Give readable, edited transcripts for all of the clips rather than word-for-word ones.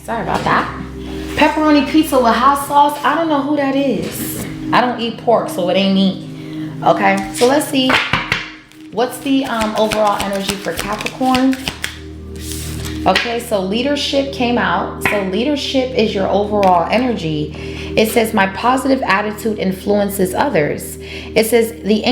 Sorry about that. Pepperoni pizza with hot sauce. I don't know who that is. I don't eat pork, so it ain't me. Okay, so let's see. What's the overall energy for Capricorn? Okay, so leadership came out. So leadership is your overall energy. It says, my positive attitude influences others. It says, the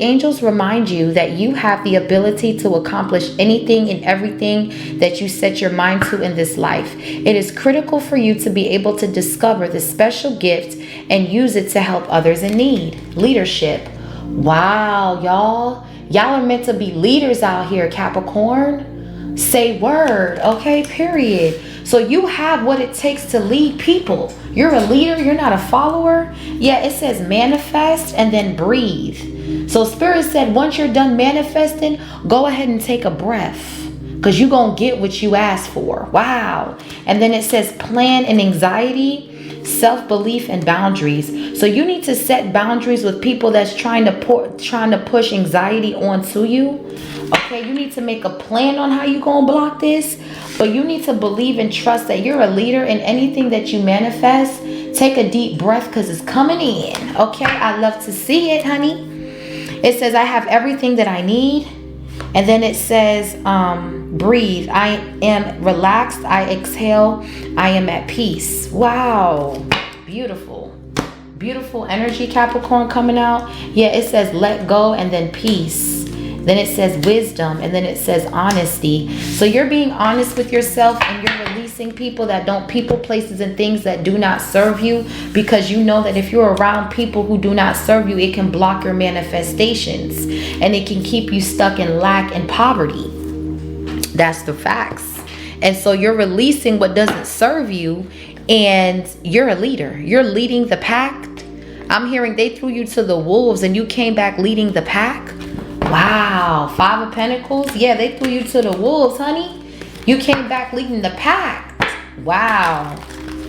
angels remind you that you have the ability to accomplish anything and everything that you set your mind to in this life. It is critical for you to be able to discover the special gift and use it to help others in need. Leadership. Wow, y'all. Y'all are meant to be leaders out here, Capricorn. Say word, okay, period. So you have what it takes to lead people. You're a leader, you're not a follower. Yeah, it says manifest and then breathe. So Spirit said, once you're done manifesting, go ahead and take a breath, because you're going to get what you asked for. Wow. And then it says plan and anxiety, self-belief and boundaries. So you need to set boundaries with people that's trying to push anxiety onto you. Okay, you need to make a plan on how you're going to block this, but you need to believe and trust that you're a leader in anything that you manifest. Take a deep breath because it's coming in. Okay, I love to see it, honey. It says, I have everything that I need. And then it says, breathe. I am relaxed. I exhale. I am at peace. Wow. Beautiful. Beautiful energy, Capricorn, coming out. Yeah, it says let go and then peace. Then it says wisdom, and then it says honesty. So you're being honest with yourself, and you're releasing people that don't, people, places, and things that do not serve you, because you know that if you're around people who do not serve you, it can block your manifestations, and it can keep you stuck in lack and poverty. That's the facts. And so you're releasing what doesn't serve you, and you're a leader. You're leading the pack. I'm hearing they threw you to the wolves, and you came back leading the pack. Wow, 5 of Pentacles. Yeah, they threw you to the wolves, honey. You came back leading the pack. Wow.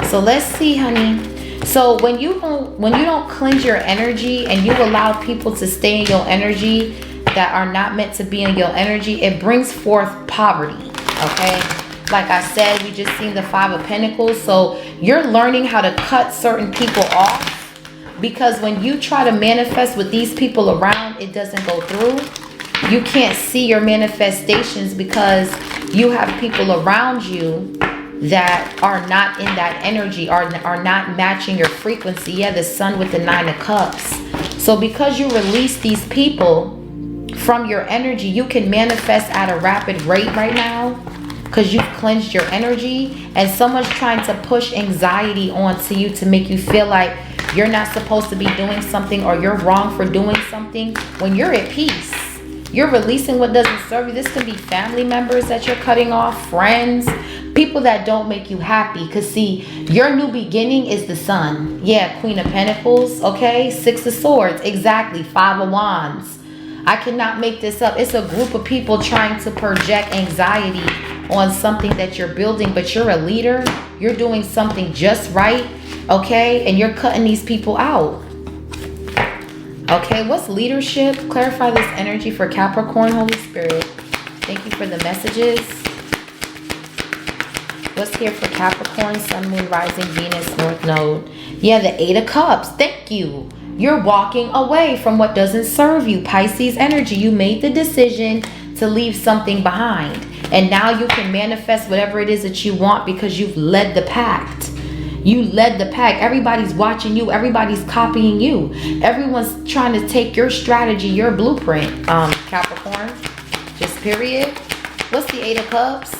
So let's see, honey. So when you don't cleanse your energy and you allow people to stay in your energy that are not meant to be in your energy, it brings forth poverty. Okay. Like I said, we just seen the 5 of Pentacles. So you're learning how to cut certain people off. Because when you try to manifest with these people around, it doesn't go through. You can't see your manifestations because you have people around you that are not in that energy, are not matching your frequency. Yeah, the Sun with the 9 of Cups. So because you release these people from your energy, you can manifest at a rapid rate right now because you've cleansed your energy, and someone's trying to push anxiety onto you to make you feel like you're not supposed to be doing something, or you're wrong for doing something. When you're at peace, you're releasing what doesn't serve you. This can be family members that you're cutting off, friends, people that don't make you happy. Because see, your new beginning is the Sun. Yeah, Queen of Pentacles, okay? 6 of Swords, exactly. 5 of Wands. I cannot make this up. It's a group of people trying to project anxiety on something that you're building, but you're a leader. You're doing something just right. Okay, and you're cutting these people out. Okay, what's leadership? Clarify this energy for Capricorn, Holy Spirit. Thank you for the messages. What's here for Capricorn, Sun, Moon, Rising, Venus, North Node? Yeah, the 8 of Cups. Thank you. You're walking away from what doesn't serve you. Pisces energy. You made the decision to leave something behind. And now you can manifest whatever it is that you want because you've led the pact. You led the pack. Everybody's watching you. Everybody's copying you. Everyone's trying to take your strategy, your blueprint, Capricorn. Just period. What's the 8 of Cups?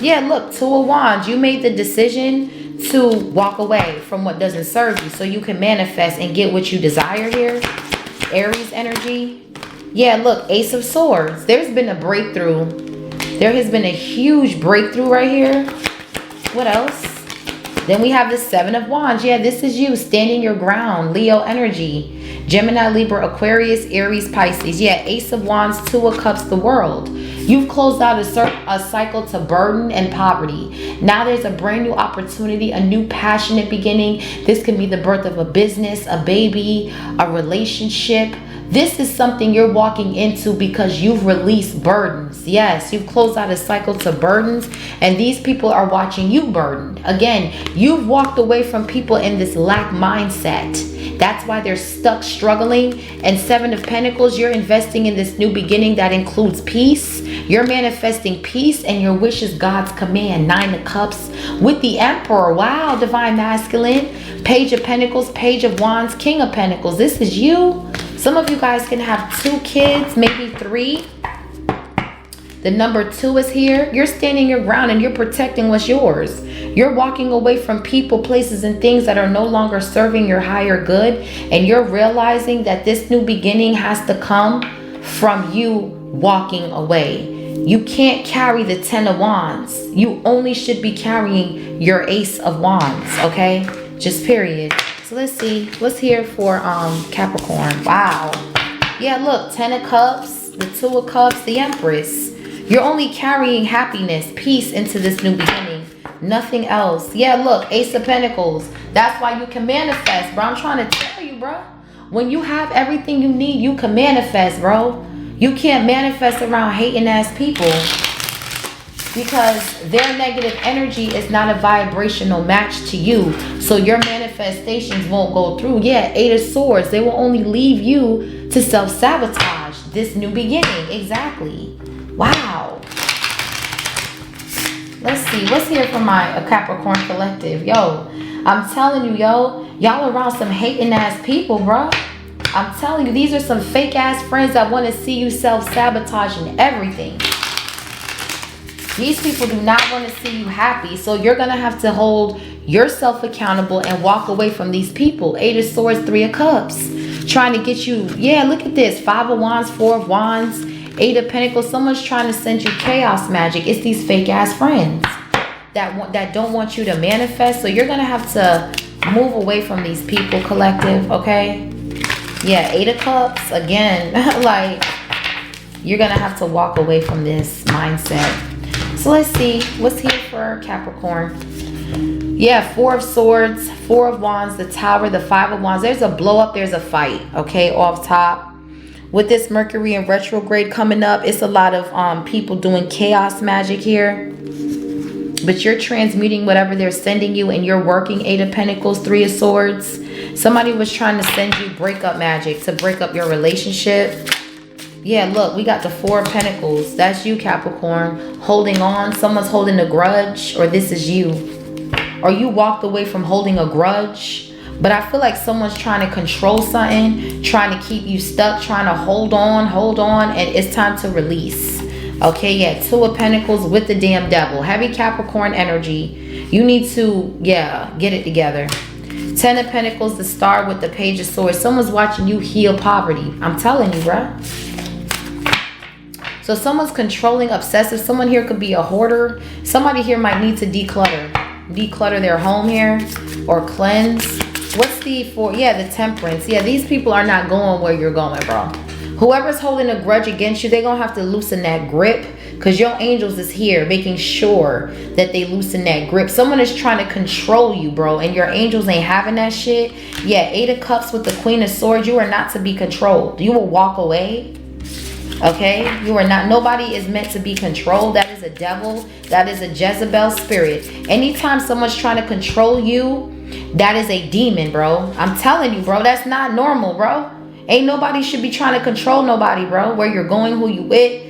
Yeah, look, 2 of Wands. You made the decision to walk away from what doesn't serve you so you can manifest and get what you desire here. Aries energy. Yeah, look, Ace of Swords. There's been a breakthrough. There has been a huge breakthrough right here. What else? Then we have the 7 of Wands. Yeah, this is you standing your ground. Leo energy. Gemini, Libra, Aquarius, Aries, Pisces. Yeah, Ace of Wands, 2 of Cups, the World. You've closed out a cycle to burden and poverty. Now there's a brand new opportunity, a new passionate beginning. This can be the birth of a business, a baby, a relationship. This is something you're walking into because you've released burdens. Yes, you've closed out a cycle to burdens, and these people are watching you burdened. Again, you've walked away from people in this lack mindset. That's why they're stuck struggling. And Seven of Pentacles, you're investing in this new beginning that includes peace. You're manifesting peace, and your wish is God's command. Nine of Cups with the Emperor. Wow, Divine Masculine. Page of Pentacles, Page of Wands, King of Pentacles. This is you. Some of you guys can have 2 kids, maybe 3. The number 2 is here. You're standing your ground and you're protecting what's yours. You're walking away from people, places, and things that are no longer serving your higher good. And you're realizing that this new beginning has to come from you walking away. You can't carry the 10 of Wands. You only should be carrying your Ace of Wands, okay? Just period. So let's see what's here for Capricorn. Wow. Yeah, look, 10 of Cups, the 2 of Cups, the Empress. You're only carrying happiness, peace into this new beginning. Nothing else. Yeah, look, Ace of Pentacles. That's why you can manifest, bro. I'm trying to tell you, bro. When you have everything you need, you can manifest, bro. You can't manifest around hating ass people, because their negative energy is not a vibrational match to you. So your manifestations won't go through. Yeah, 8 of Swords. They will only leave you to self-sabotage this new beginning. Exactly. Wow. Let's see. What's here for my Capricorn collective? Yo, I'm telling you, yo, y'all around some hating ass people, bro. I'm telling you, these are some fake ass friends that want to see you self-sabotaging everything. These people do not want to see you happy. So you're going to have to hold yourself accountable and walk away from these people. 8 of Swords, 3 of Cups. Trying to get you. Yeah, look at this. 5 of Wands, 4 of Wands, 8 of Pentacles. Someone's trying to send you chaos magic. It's these fake ass friends that don't want you to manifest. So you're going to have to move away from these people, collective. Okay. Yeah, 8 of Cups. Again, like, you're going to have to walk away from this mindset. So let's see what's here for Capricorn. Yeah, 4 of Swords, 4 of Wands, the Tower, the 5 of Wands. There's a blow up, there's a fight, okay, off top. With this Mercury in retrograde coming up, it's a lot of people doing chaos magic here. But you're transmuting whatever they're sending you, and you're working. 8 of Pentacles, 3 of Swords. Somebody was trying to send you breakup magic to break up your relationship. Yeah, look, we got the 4 of Pentacles. That's you, Capricorn. Holding on. Someone's holding a grudge, or this is you. Or you walked away from holding a grudge. But I feel like someone's trying to control something, trying to keep you stuck, trying to hold on, and it's time to release. Okay, yeah, 2 of Pentacles with the damn devil. Heavy Capricorn energy. You need to, yeah, get it together. 10 of Pentacles, the Star with the Page of Swords. Someone's watching you heal poverty. I'm telling you, bruh. So someone's controlling, obsessive. Someone here could be a hoarder. Somebody here might need to declutter their home here, or cleanse. What's the 4? Yeah, the Temperance. Yeah, these people are not going where you're going, bro. Whoever's holding a grudge against you, they're gonna have to loosen that grip, because your angels is here making sure that they loosen that grip. Someone is trying to control you, bro, and your angels ain't having that shit. Yeah, 8 of Cups with the Queen of Swords. You are not to be controlled. You will walk away. Okay, you are not. Nobody is meant to be controlled. That is a devil. That is a Jezebel spirit. Anytime someone's trying to control you, that is a demon, bro. I'm telling you, bro, that's not normal, bro. Ain't nobody should be trying to control nobody, bro. Where you're going, who you with.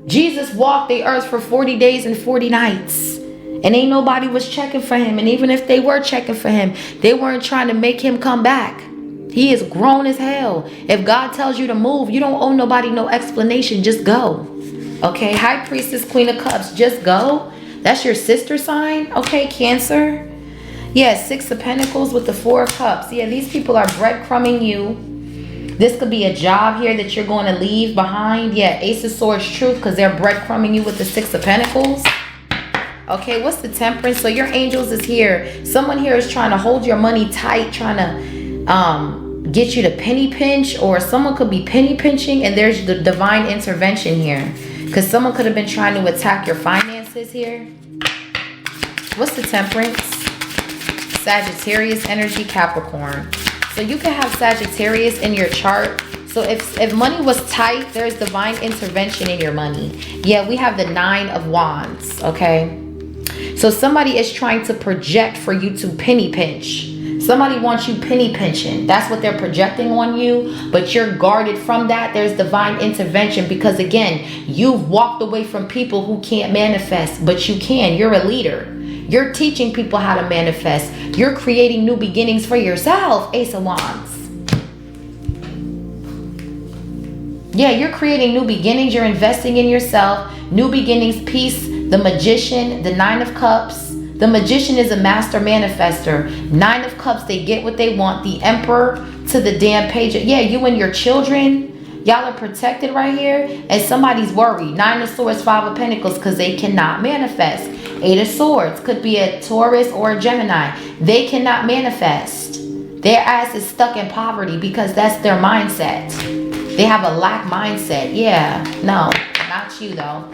Jesus walked the earth for 40 days and 40 nights. And ain't nobody was checking for him. And even if they were checking for him, they weren't trying to make him come back. He is grown as hell. If God tells you to move, you don't owe nobody no explanation. Just go. Okay, High Priestess, Queen of Cups. Just go. That's your sister sign. Okay, Cancer. Yeah, 6 of Pentacles with the 4 of Cups. Yeah, these people are breadcrumbing you. This could be a job here that you're going to leave behind. Yeah, Ace of Swords, Truth, because they're breadcrumbing you with the 6 of Pentacles. Okay, what's the Temperance? So your angels is here. Someone here is trying to hold your money tight, trying to get you to penny pinch, or someone could be penny pinching, and there's the divine intervention here. Because someone could have been trying to attack your finances here. What's the Temperance? Sagittarius energy, Capricorn. So you can have Sagittarius in your chart. So if money was tight, there's divine intervention in your money. Yeah, we have the 9 of Wands, okay? So somebody is trying to project for you to penny pinch. Somebody wants you penny pinching. That's what they're projecting on you. But you're guarded from that. There's divine intervention because, again, you've walked away from people who can't manifest. But you can. You're a leader. You're teaching people how to manifest. You're creating new beginnings for yourself. Ace of Wands. Yeah, you're creating new beginnings. You're investing in yourself. New beginnings, peace. The Magician, the 9 of Cups. The Magician is a master manifester. 9 of Cups, they get what they want. The Emperor to the damn Page. Yeah, you and your children, y'all are protected right here. And somebody's worried. 9 of Swords, 5 of Pentacles, because they cannot manifest. 8 of Swords could be a Taurus or a Gemini. They cannot manifest. Their ass is stuck in poverty because that's their mindset. They have a lack mindset. Yeah, no, not you though.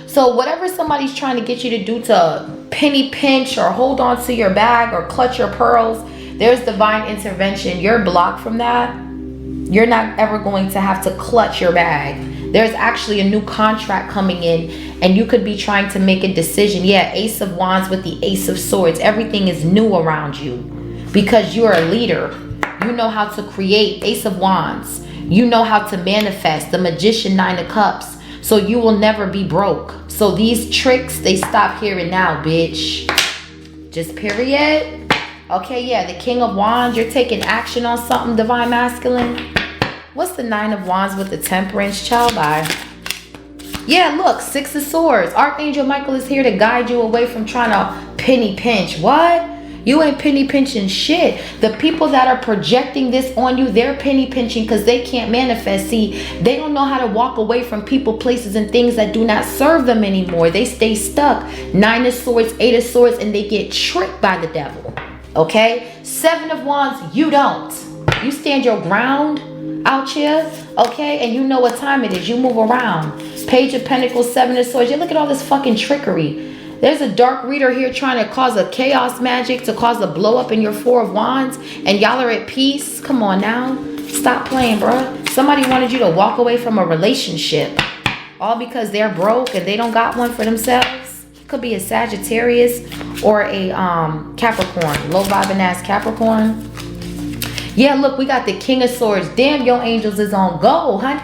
So whatever somebody's trying to get you to do to penny pinch or hold on to your bag or clutch your pearls, there's divine intervention. You're blocked from that. You're not ever going to have to clutch your bag. There's actually a new contract coming in and you could be trying to make a decision. Yeah, Ace of Wands with the Ace of Swords. Everything is new around you because you're a leader. You know how to create. Ace of Wands. You know how to manifest. The Magician, 9 of Cups. So you will never be broke. So these tricks, they stop here and now, bitch. Just period. Okay, yeah, the King of Wands. You're taking action on something, Divine Masculine. What's the 9 of Wands with the Temperance? Child, bye. Yeah, look, 6 of Swords. Archangel Michael is here to guide you away from trying to penny pinch. What? You ain't penny pinching shit. The people that are projecting this on you, they're penny pinching because they can't manifest. See, they don't know how to walk away from people, places, and things that do not serve them anymore. They stay stuck. 9 of Swords, 8 of Swords, and they get tricked by the devil. Okay? 7 of Wands, you don't. You stand your ground out here, okay? And you know what time it is. You move around. Page of Pentacles, 7 of Swords. You look at all this fucking trickery. There's a dark reader here trying to cause a chaos magic to cause a blow up in your 4 of Wands. And y'all are at peace. Come on now. Stop playing, bruh. Somebody wanted you to walk away from a relationship. All because they're broke and they don't got one for themselves. Could be a Sagittarius or a Capricorn. Low vibing ass Capricorn. Yeah, look, we got the King of Swords. Damn, your angels is on go, honey.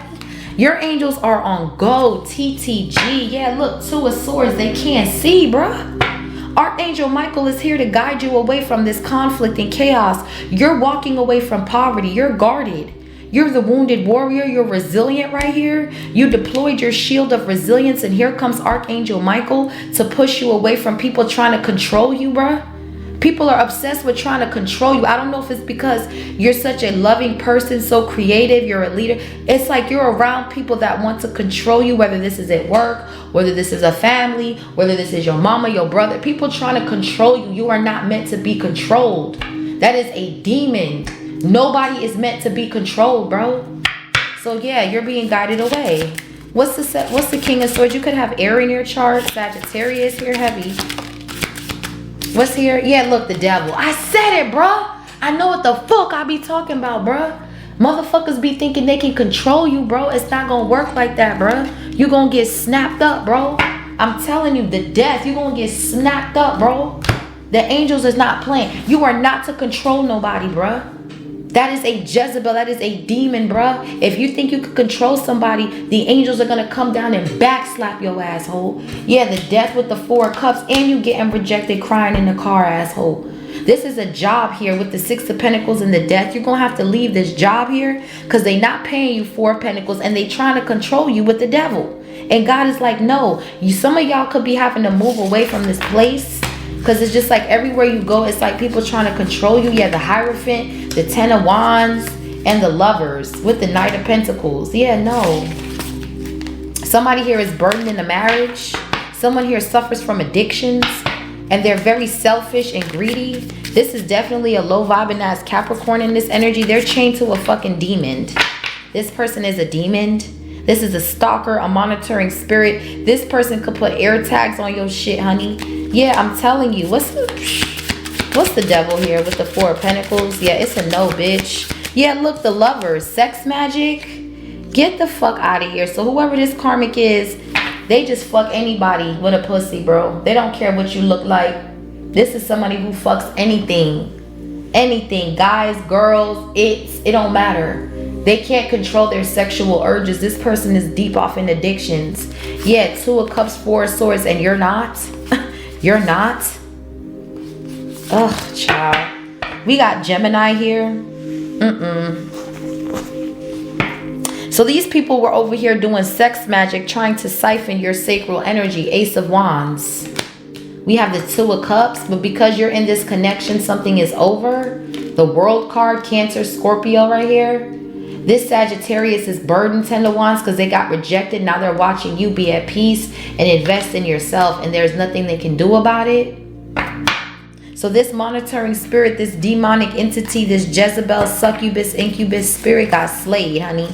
Your angels are on go. TTG. Yeah, look, 2 of Swords. They can't see, bruh. Archangel Michael is here to guide you away from this conflict and chaos. You're walking away from poverty. You're guarded. You're the wounded warrior. You're resilient right here. You deployed your shield of resilience, and here comes Archangel Michael to push you away from people trying to control you, bruh. People are obsessed with trying to control you. I don't know if it's because you're such a loving person, so creative, you're a leader. It's like you're around people that want to control you, whether this is at work, whether this is a family, whether this is your mama, your brother. People trying to control you. You are not meant to be controlled. That is a demon. Nobody is meant to be controlled, bro. So yeah, you're being guided away. What's the King of Swords? You could have air in your chart. Sagittarius here, heavy. What's here? Yeah, look, the devil. I said it, bruh. I know what the fuck I be talking about, bruh. Motherfuckers be thinking they can control you, bro. It's not gonna work like that, bruh. You gonna get snapped up, bro. I'm telling you, the death. You gonna get snapped up, bro. The angels is not playing. You are not to control nobody, bruh. That is a Jezebel. That is a demon, bruh. If you think you can control somebody, the angels are going to come down and backslap your asshole. Yeah, the death with the 4 of Cups, and you getting rejected crying in the car, asshole. This is a job here with the 6 of Pentacles and the death. You're going to have to leave this job here because they not paying you 4 of Pentacles and they trying to control you with the devil. And God is like, no, some of y'all could be having to move away from this place. Because it's just like everywhere you go, it's like people trying to control you. Yeah, the Hierophant, the 10 of Wands, and the Lovers with the Knight of Pentacles. Yeah, no. Somebody here is burdened in a marriage. Someone here suffers from addictions. And they're very selfish and greedy. This is definitely a low vibing ass Capricorn in this energy. They're chained to a fucking demon. This person is a demon. This is a stalker, a monitoring spirit. This person could put air tags on your shit, honey. Yeah, I'm telling you. What's the devil here with the Four of Pentacles? Yeah, it's a no, bitch. Yeah, look, the Lovers, sex magic. Get the fuck out of here. So whoever this karmic is, they just fuck anybody with a pussy, bro. They don't care what you look like. This is somebody who fucks anything. Anything. Guys, girls, it don't matter. They can't control their sexual urges. This person is deep off in addictions. Yeah, Two of Cups, Four of Swords, and you're not. You're not. Ugh, child. We got Gemini here. So these people were over here doing sex magic, trying to siphon your sacral energy. Ace of Wands. We have the Two of Cups, but because you're in this connection, something is over. The World card, Cancer, Scorpio right here. This Sagittarius is burdened, Ten of Wands, because they got rejected. Now they're watching you be at peace and invest in yourself, and there's nothing they can do about it. So this monitoring spirit, this demonic entity, this Jezebel, succubus, incubus spirit got slayed, honey.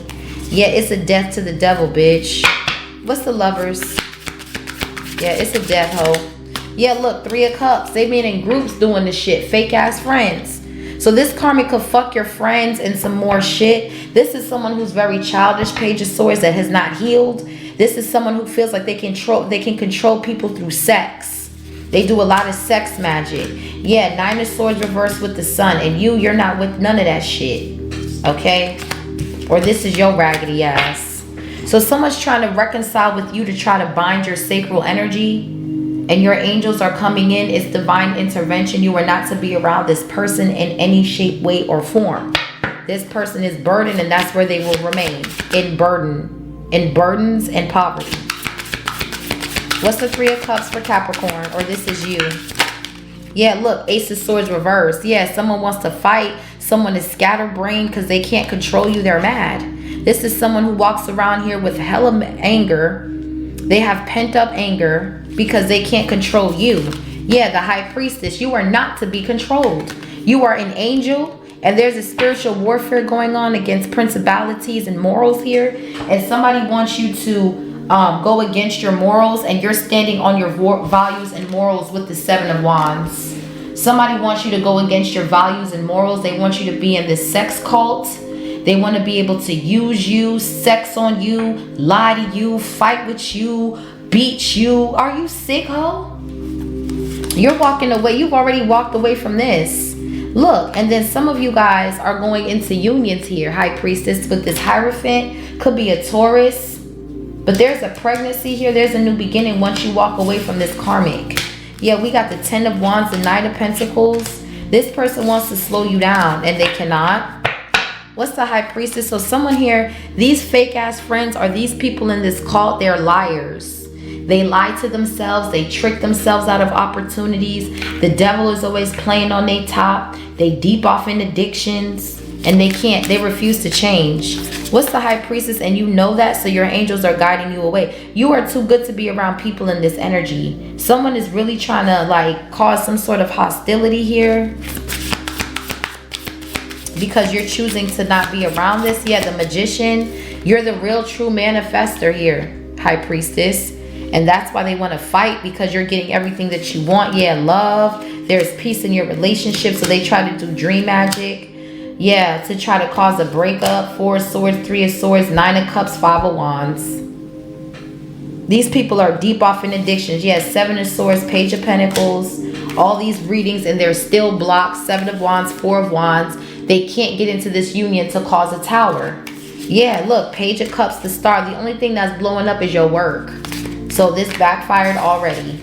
Yeah, it's a death to the devil, bitch. What's the Lovers? Yeah, it's a death, hoe. Yeah, look, Three of Cups. They been in groups doing this shit. Fake ass friends. So this karmic could fuck your friends and some more shit. This is someone who's very childish. Page of Swords that has not healed. This is someone who feels like they can control people through sex. They do a lot of sex magic. Yeah, Nine of Swords reversed with the Sun. And you're not with none of that shit. Okay? Or this is your raggedy ass. So someone's trying to reconcile with you to try to bind your sacral energy. And your angels are coming in. It's divine intervention. You are not to be around this person in any shape, way, or form. This person is burdened, and that's where they will remain. In burdens and poverty. What's the Three of Cups for Capricorn? Or this is you. Yeah, look, Ace of Swords reversed. Yeah, someone wants to fight. Someone is scatterbrained because they can't control you. They're mad. This is someone who walks around here with hella anger. They have pent up anger because they can't control you. Yeah, the High Priestess. You are not to be controlled. You are an angel, and there's a spiritual warfare going on against principalities and morals here. And somebody wants you to go against your morals, and you're standing on your values and morals with the Seven of Wands. Somebody wants you to go against your values and morals. They want you to be in this sex cult. They want to be able to use you, sex on you, lie to you, fight with you, beat you. Are you sick, ho? You're walking away. You've already walked away from this. Look, and then some of you guys are going into unions here. High Priestess with this Hierophant. Could be a Taurus. But there's a pregnancy here. There's a new beginning once you walk away from this karmic. Yeah, we got the Ten of Wands, the Knight of Pentacles. This person wants to slow you down, and they cannot. What's the High Priestess? So someone here, these fake ass friends are these people in this cult. They're liars. They lie to themselves. They trick themselves out of opportunities. The devil is always playing on their top. They deep off in addictions, and they refuse to change. What's the High Priestess? And you know that, so your angels are guiding you away. You are too good to be around people in this energy. Someone is really trying to like cause some sort of hostility here, because you're choosing to not be around this. Yeah, the Magician. You're the real true manifester here, High Priestess. And that's why they want to fight, because you're getting everything that you want. Yeah, love. There's peace in your relationship. So they try to do dream magic. Yeah, to try to cause a breakup. Four of Swords, Three of Swords, Nine of Cups, Five of Wands. These people are deep off in addictions. Yeah, Seven of Swords, Page of Pentacles. All these readings, and they're still blocked. Seven of Wands, Four of Wands. They can't get into this union to cause a tower. Yeah, look, Page of Cups, the Star. The only thing that's blowing up is your work. So this backfired already.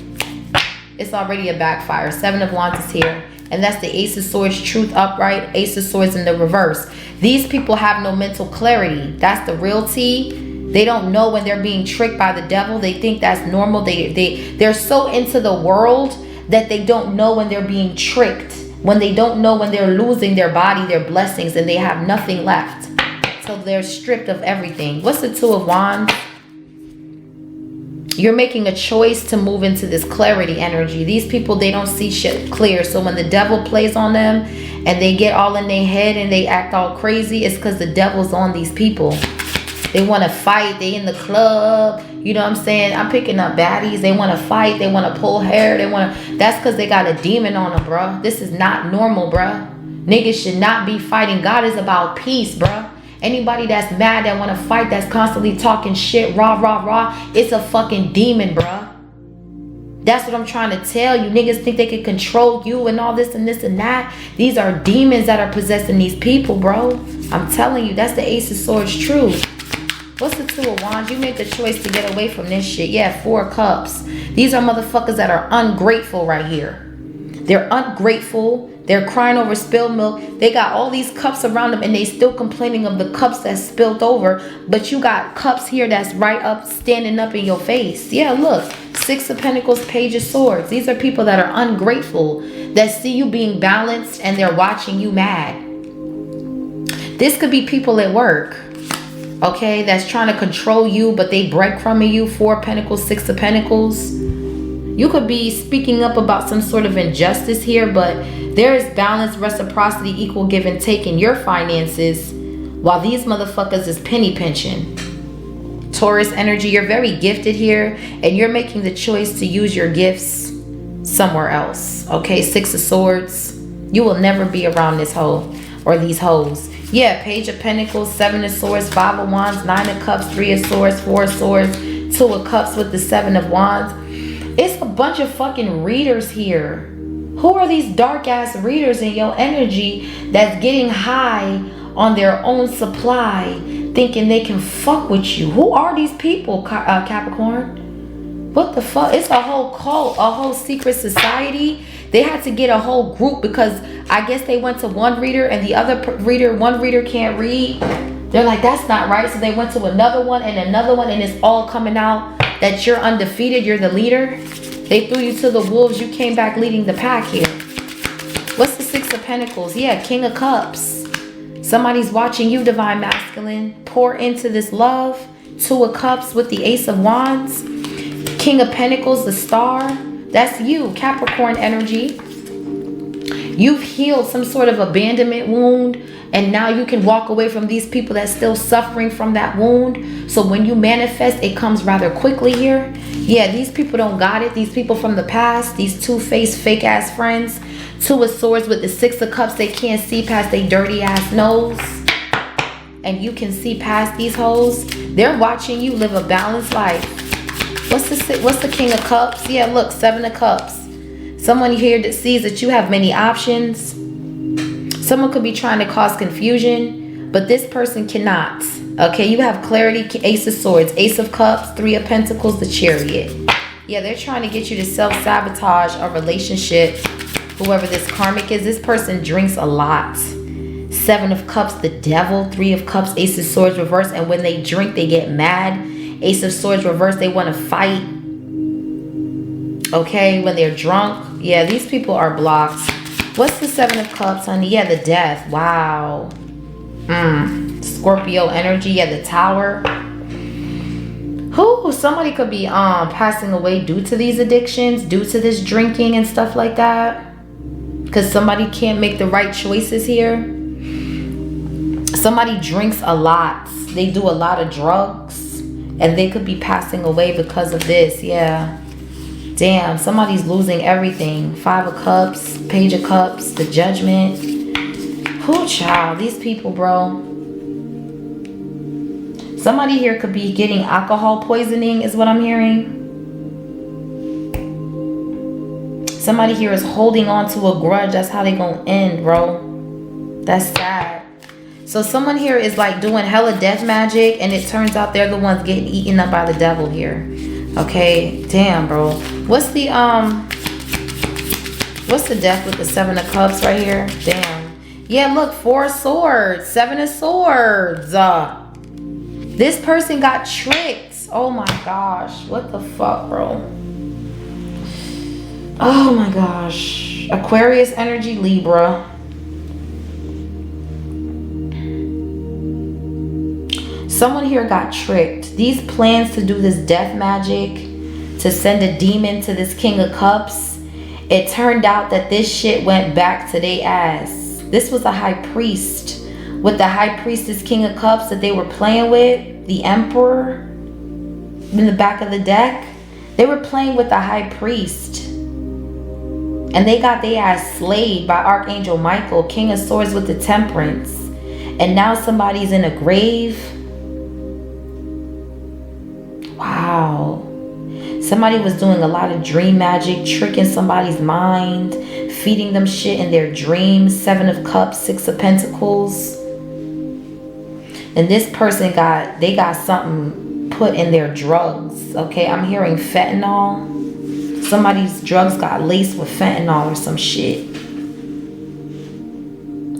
It's already a backfire. Seven of Wands is here. And that's the Ace of Swords, Truth upright. Ace of Swords in the reverse. These people have no mental clarity. That's the real tea. They don't know when they're being tricked by the devil. They think that's normal. They're so into the world that they don't know when they're being tricked. When they don't know when they're losing their body, their blessings, and they have nothing left. So they're stripped of everything. What's the Two of Wands? You're making a choice to move into this clarity energy. These people, they don't see shit clear. So when the devil plays on them and they get all in their head and they act all crazy, it's because the devil's on these people. They want to fight. They in the club. You know what I'm saying? I'm picking up baddies. They want to fight. They want to pull hair. That's because they got a demon on them, bruh. This is not normal, bruh. Niggas should not be fighting. God is about peace, bruh. Anybody that's mad, that want to fight, that's constantly talking shit, rah, rah, rah, it's a fucking demon, bruh. That's what I'm trying to tell you. Niggas think they can control you and all this and this and that. These are demons that are possessing these people, bro. I'm telling you, that's the Ace of Swords truth. What's the Two of Wands? You make the choice to get away from this shit. Yeah, Four of Cups. These are motherfuckers that are ungrateful right here. They're ungrateful. They're crying over spilled milk. They got all these cups around them and they still complaining of the cups that spilled over. But you got cups here that's right up, standing up in your face. Yeah, look. Six of Pentacles, Page of Swords. These are people that are ungrateful, that see you being balanced and they're watching you mad. This could be people at work, okay, that's trying to control you, but they breadcrumbing you. Four of Pentacles, Six of Pentacles. You could be speaking up about some sort of injustice here, but there is balance, reciprocity, equal give and take in your finances, while these motherfuckers is penny pinching. Taurus energy, you're very gifted here, and you're making the choice to use your gifts somewhere else. Okay, Six of Swords. You will never be around this hoe or these hoes. Yeah, Page of Pentacles, Seven of Swords, Five of Wands, Nine of Cups, Three of Swords, Four of Swords, Two of Cups with the Seven of Wands. It's a bunch of fucking readers here. Who are these dark ass readers in your energy that's getting high on their own supply, thinking they can fuck with you? Who are these people, Capricorn? What the fuck? It's a whole cult, a whole secret society. They had to get a whole group because I guess they went to one reader and the other reader, one reader can't read. They're like, that's not right. So they went to another one, and it's all coming out that you're undefeated, you're the leader. They threw you to the wolves, you came back leading the pack here. What's the Six of Pentacles? Yeah, King of Cups. Somebody's watching you, Divine Masculine. Pour into this love. Two of Cups with the Ace of Wands. King of Pentacles, the Star. That's you, Capricorn energy. You've healed some sort of abandonment wound, and now you can walk away from these people that's still suffering from that wound. So when you manifest, it comes rather quickly here. Yeah, these people don't got it. These people from the past, these two-faced fake ass friends. Two of Swords with the Six of Cups. They can't see past their dirty ass nose, and you can see past these hoes. They're watching you live a balanced life. What's the King of Cups? Yeah, look, Seven of Cups. Someone here that sees that you have many options. Someone could be trying to cause confusion, but this person cannot. Okay, you have clarity. Ace of Swords, Ace of Cups, Three of Pentacles, the Chariot. Yeah, they're trying to get you to self-sabotage a relationship. Whoever this karmic is, this person drinks a lot. Seven of Cups, the Devil. Three of Cups, Ace of Swords reverse. And when they drink, they get mad. Ace of Swords reverse, they want to fight. Okay, when they're drunk. Yeah, these people are blocked. What's the Seven of Cups, honey? Yeah, the Death. Wow. Scorpio energy. Yeah, the Tower. Who? Somebody could be passing away due to these addictions, due to this drinking and stuff like that. Because somebody can't make the right choices here. Somebody drinks a lot. They do a lot of drugs. And they could be passing away because of this. Yeah. Damn, somebody's losing everything. Five of Cups, Page of Cups, the Judgment. Who, child? These people, bro. Somebody here could be getting alcohol poisoning is what I'm hearing. Somebody here is holding on to a grudge. That's how they gonna end, bro. That's sad. So someone here is like doing hella death magic, and it turns out they're the ones getting eaten up by the devil here. Okay, damn, bro. What's the Death with the Seven of Cups right here? Damn. Yeah, look, Four of Swords, Seven of Swords. This person got tricked. Oh my gosh, what the fuck, bro? Oh my gosh. Aquarius energy, Libra. Someone here got tricked. These plans to do this death magic, to send a demon to this King of Cups, it turned out that this shit went back to their ass. This was a high priest with the High Priestess, King of Cups that they were playing with, the Emperor in the back of the deck. They were playing with the High Priest. And they got their ass slayed by Archangel Michael, King of Swords with the Temperance. And now somebody's in a grave. Wow. Somebody was doing a lot of dream magic, tricking somebody's mind, feeding them shit in their dreams. 7 of Cups, 6 of Pentacles. And this person they got something put in their drugs. Okay, I'm hearing fentanyl. Somebody's drugs got laced with fentanyl or some shit.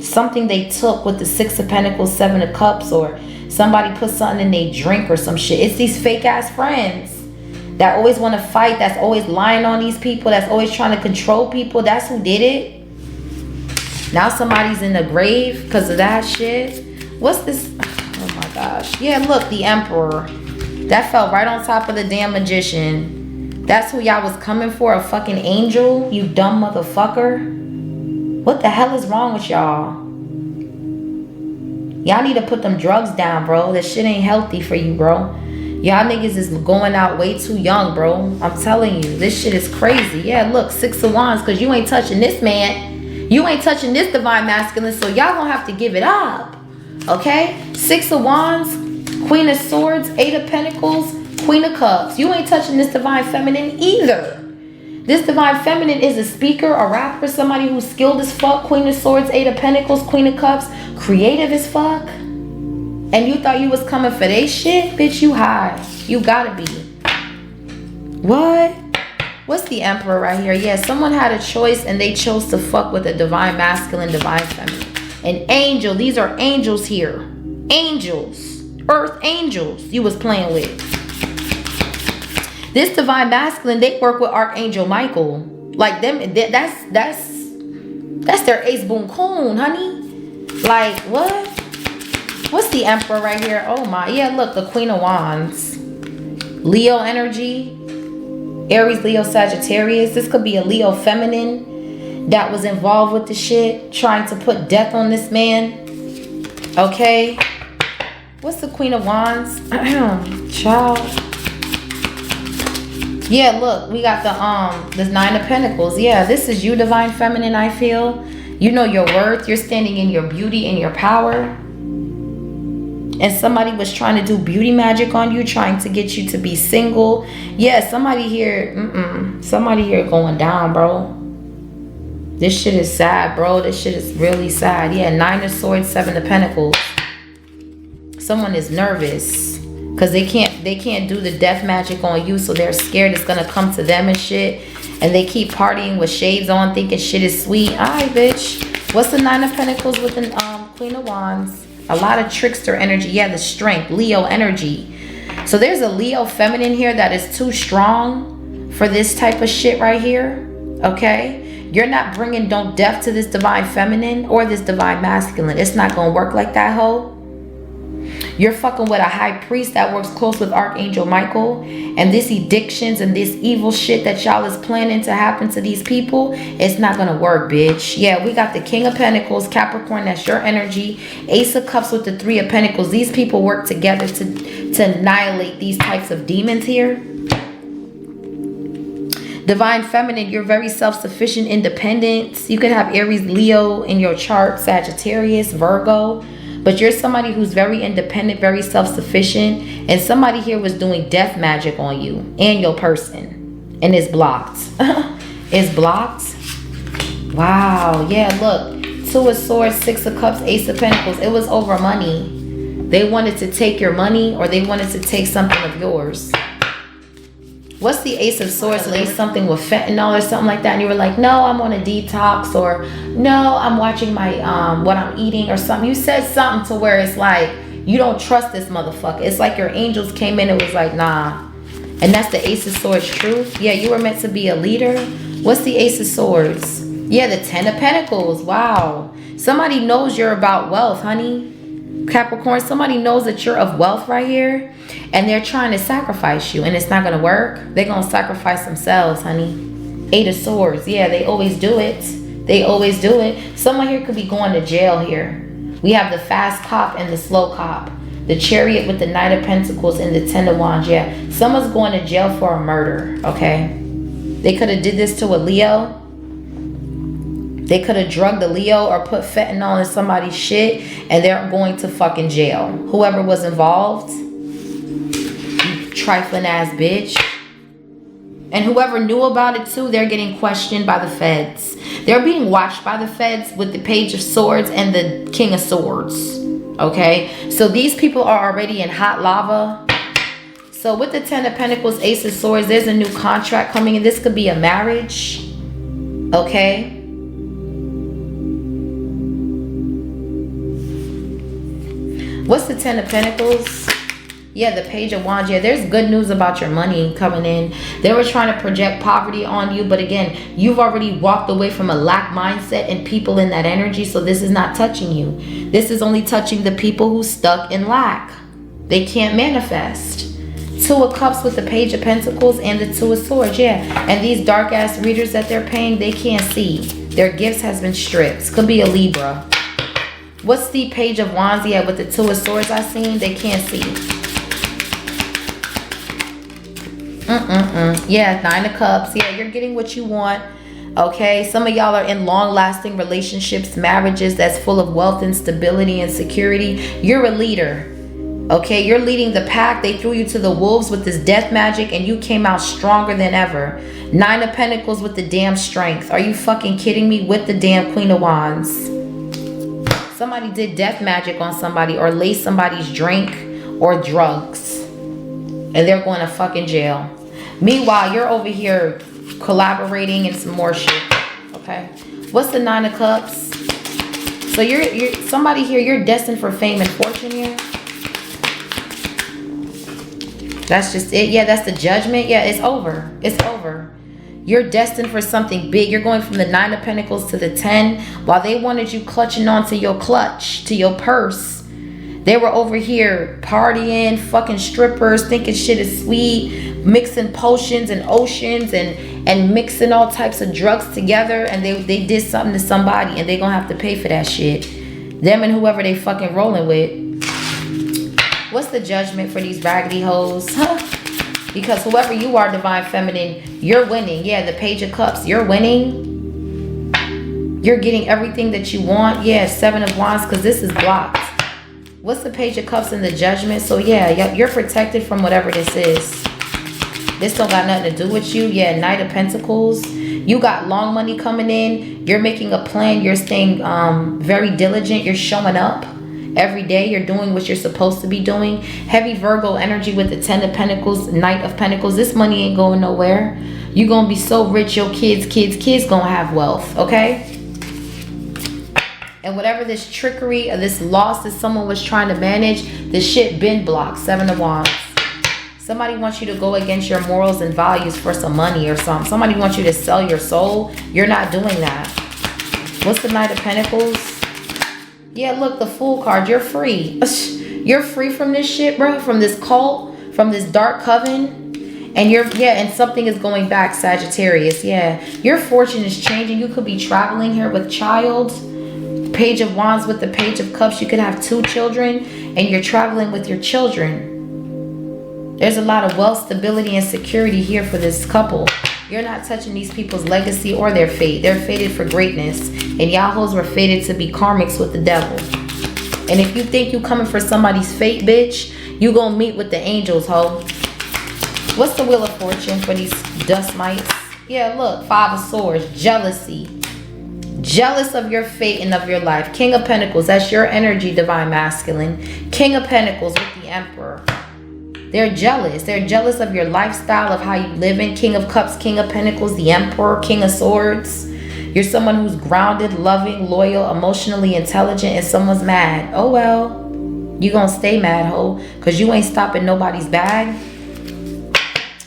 Something they took with the 6 of Pentacles, 7 of Cups, or somebody put something in their drink or some shit. It's these fake ass friends that always want to fight, that's always lying on these people, that's always trying to control people. That's who did it. Now somebody's in the grave because of that shit. What's this? Oh my gosh. Yeah, look, the Emperor. That fell right on top of the damn Magician. That's who y'all was coming for, a fucking angel, you dumb motherfucker. What the hell is wrong with y'all? Y'all need to put them drugs down, bro. This shit ain't healthy for you, bro. Y'all niggas is going out way too young, bro. I'm telling you, this shit is crazy. Yeah, look, 6 of Wands, because you ain't touching this man. You ain't touching this divine masculine, so y'all gonna have to give it up. Okay? 6 of Wands, Queen of Swords, 8 of Pentacles, Queen of Cups. You ain't touching this divine feminine either. This divine feminine is a speaker, a rapper, somebody who's skilled as fuck. Queen of Swords, 8 of Pentacles, Queen of Cups, creative as fuck. And you thought you was coming for they shit? Bitch, you high. You gotta be. What? What's the Emperor right here? Yeah, someone had a choice and they chose to fuck with a divine masculine, divine feminine. An angel. These are angels here. Angels. Earth angels you was playing with. This divine masculine, they work with Archangel Michael. Like them, that's their ace boon coon, honey. Like, what? What's the Emperor right here? Oh my, yeah, look, the Queen of Wands. Leo energy. Aries, Leo, Sagittarius. This could be a Leo feminine that was involved with the shit, trying to put death on this man. Okay. What's the Queen of Wands? Child. Yeah, look, we got the 9 of Pentacles. Yeah, this is you, divine feminine, I feel. You know your worth. You're standing in your beauty and your power. And somebody was trying to do beauty magic on you, trying to get you to be single. Yeah, somebody here, somebody here going down, bro. This shit is sad, bro. This shit is really sad. Yeah, 9 of Swords, 7 of Pentacles. Someone is nervous because they can't do the death magic on you, so they're scared it's gonna come to them and shit. And they keep partying with shades on, thinking shit is sweet. Alright, bitch. What's the 9 of Pentacles with the Queen of Wands? A lot of trickster energy. Yeah, the strength, Leo energy. So there's a Leo feminine here that is too strong for this type of shit right here. Okay? You're not bringing no depth to this divine feminine or this divine masculine. It's not gonna work like that, hoe. You're fucking with a high priest that works close with Archangel Michael. And this addictions and this evil shit that y'all is planning to happen to these people, it's not gonna work, bitch. Yeah, we got the King of Pentacles, Capricorn, that's your energy. Ace of Cups with the 3 of Pentacles. These people work together to annihilate these types of demons here. Divine feminine, you're very self-sufficient, independent. You could have Aries, Leo in your chart, Sagittarius, Virgo. But you're somebody who's very independent, very self-sufficient. And somebody here was doing death magic on you and your person. And it's blocked. It's blocked. Wow. Yeah, look. 2 of Swords, 6 of Cups, Ace of Pentacles. It was over money. They wanted to take your money or they wanted to take something of yours. What's the Ace of Swords? Laced something with fentanyl or something like that, and you were like, no, I'm on a detox, or no, I'm watching my what I'm eating or something. You said something to where it's like you don't trust this motherfucker. It's like your angels came in and was like, nah. And that's the Ace of Swords truth. Yeah, you were meant to be a leader. What's the Ace of Swords? Yeah, the 10 of Pentacles. Wow. Somebody knows you're about wealth, honey. Capricorn, somebody knows that you're of wealth right here, and they're trying to sacrifice you, and it's not going to work. They're going to sacrifice themselves, honey. 8 of Swords. Yeah, they always do it. They always do it. Someone here could be going to jail here. We have the fast cop and the slow cop. The Chariot with the Knight of Pentacles and the Ten of Wands. Yeah, someone's going to jail for a murder, okay? They could have did this to a Leo. They could have drugged a Leo or put fentanyl in somebody's shit, and they're going to fucking jail. Whoever was involved, you trifling ass bitch. And whoever knew about it too, they're getting questioned by the feds. They're being watched by the feds with the Page of Swords and the King of Swords. Okay, so these people are already in hot lava. So with the Ten of Pentacles, Ace of Swords, there's a new contract coming in. This could be a marriage. Okay. What's the Ten of Pentacles? Yeah, the Page of Wands. Yeah, there's good news about your money coming in. They were trying to project poverty on you, but again, you've already walked away from a lack mindset and people in that energy, so this is not touching you. This is only touching the people who stuck in lack. They can't manifest. Two of Cups with the Page of Pentacles and the Two of Swords. Yeah, and these dark ass readers that they're paying, they can't see. Their gifts has been stripped. Could be a Libra. What's the Page of Wands? Yeah, with the Two of Swords I seen, they can't see. Yeah, Nine of Cups. Yeah, you're getting what you want. Okay, some of y'all are in long-lasting relationships, marriages that's full of wealth and stability and security. You're a leader. Okay, you're leading the pack. They threw you to the wolves with this death magic and you came out stronger than ever. Nine of Pentacles with the damn strength. Are you fucking kidding me? With the damn Queen of Wands. Somebody did death magic on somebody or laced somebody's drink or drugs. And they're going to fucking jail. Meanwhile, you're over here collaborating and some more shit. Okay. What's the Nine of Cups? So you're somebody here, you're destined for fame and fortune here. That's just it. Yeah, that's the Judgment. Yeah, it's over. It's over. You're destined for something big. You're going from the Nine of Pentacles to the 10. While they wanted you clutching onto your clutch, to your purse, they were over here partying, fucking strippers, thinking shit is sweet, mixing potions and oceans and mixing all types of drugs together, and they did something to somebody and they gonna have to pay for that shit. Them and whoever they fucking rolling with. What's the Judgment for these raggedy hoes? Huh? Because whoever you are, Divine Feminine, you're winning. Yeah, the Page of Cups, you're winning. You're getting everything that you want. Yeah, Seven of Wands, because this is blocked. What's the Page of Cups in the Judgment? So yeah, you're protected from whatever this is. This don't got nothing to do with you. Yeah, Knight of Pentacles. You got long money coming in. You're making a plan. You're staying very diligent. You're showing up every day. You're doing what you're supposed to be doing. Heavy Virgo energy with the Ten of Pentacles, Knight of Pentacles. This money ain't going nowhere. You're going to be so rich. Your kids going to have wealth. Okay? And whatever this trickery or this loss that someone was trying to manage, the shit been blocked. Seven of Wands. Somebody wants you to go against your morals and values for some money or something. Somebody wants you to sell your soul. You're not doing that. What's the Knight of Pentacles? Yeah, look, the Fool card. You're free. You're free from this shit, bro. From this cult. From this dark coven. And and something is going back, Sagittarius. Yeah. Your fortune is changing. You could be traveling here with child. Page of Wands with the Page of Cups. You could have 2 children and you're traveling with your children. There's a lot of wealth, stability, and security here for this couple. You're not touching these people's legacy or their fate. They're fated for greatness. And y'all hoes were fated to be karmics with the devil. And if you think you coming for somebody's fate, bitch, you gonna meet with the angels, ho. What's the Wheel of Fortune for these dust mites? Yeah, look, Five of Swords, jealousy. Jealous of your fate and of your life. King of Pentacles, that's your energy, Divine Masculine. King of Pentacles with the Emperor. They're jealous. They're jealous of your lifestyle, of how you live in. King of Cups, King of Pentacles, the Emperor, King of Swords. You're someone who's grounded, loving, loyal, emotionally intelligent, and someone's mad. Oh well. You gonna stay mad, ho, because you ain't stopping nobody's bag.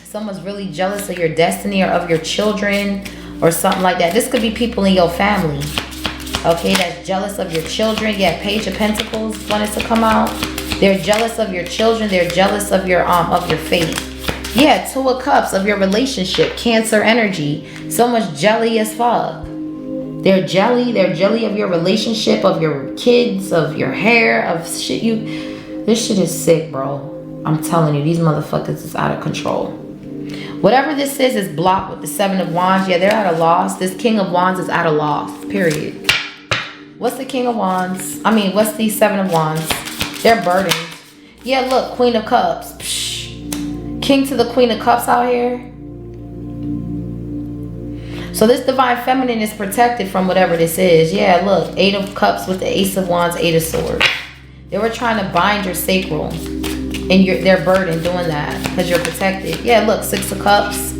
Someone's really jealous of your destiny or of your children or something like that. This could be people in your family. Okay, that's jealous of your children. Yeah, Page of Pentacles wanted to come out. They're jealous of your children. They're jealous of your fate. Yeah, Two of Cups, of your relationship. Cancer energy. Someone's jelly as fuck. They're jelly. They're jelly of your relationship, of your kids, of your hair, of shit this shit is sick, bro. I'm telling you, these motherfuckers is out of control. Whatever this is blocked with the 7 of Wands. Yeah, they're at a loss. This King of Wands is at a loss, period. What's the King of Wands? I mean, what's the 7 of Wands? They're burdened. Yeah, look, Queen of Cups. Psh. King to the Queen of Cups out here. So this Divine Feminine is protected from whatever this is. Yeah, look, 8 of Cups with the Ace of Wands, 8 of Swords. They were trying to bind your sacral. And they're burdened doing that because you're protected. Yeah, look, 6 of Cups.